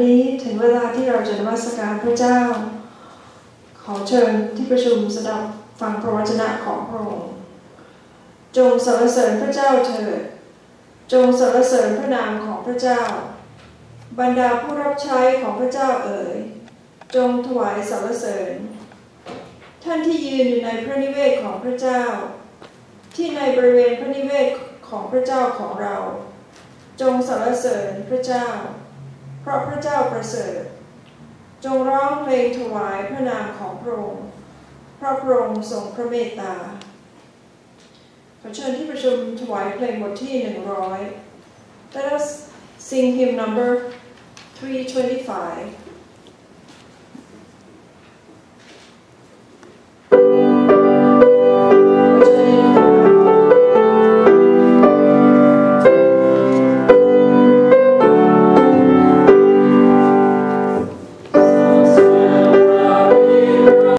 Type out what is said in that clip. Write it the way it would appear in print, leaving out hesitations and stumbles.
นี้ถึงเวลาที่เราจะนมัสการพระเจ้าขอเชิญที่ประชุมสดับฟังพระวจนะของพระองค์จงสรรเสริญพระเจ้าเถิดจงสรรเสริญพระนามของพระเจ้าบรรดาผู้รับใช้ของพระเจ้าเอ๋ยจงถวายสรรเสริญท่านที่ยืนอยู่ในพระนิเวศของพระเจ้าที่ในบริเวณพระนิเวศของพระเจ้าของเราจงสรรเสริญพระเจ้าเพราะพระเจ้าประเสริฐจงร้องเพลงถวายพระนามของพระองค์เพราะพระองค์ทรงพระเมตตาขอเชิญที่ประชุมถวายเพลงบทที่100 Let us sing hymn number 325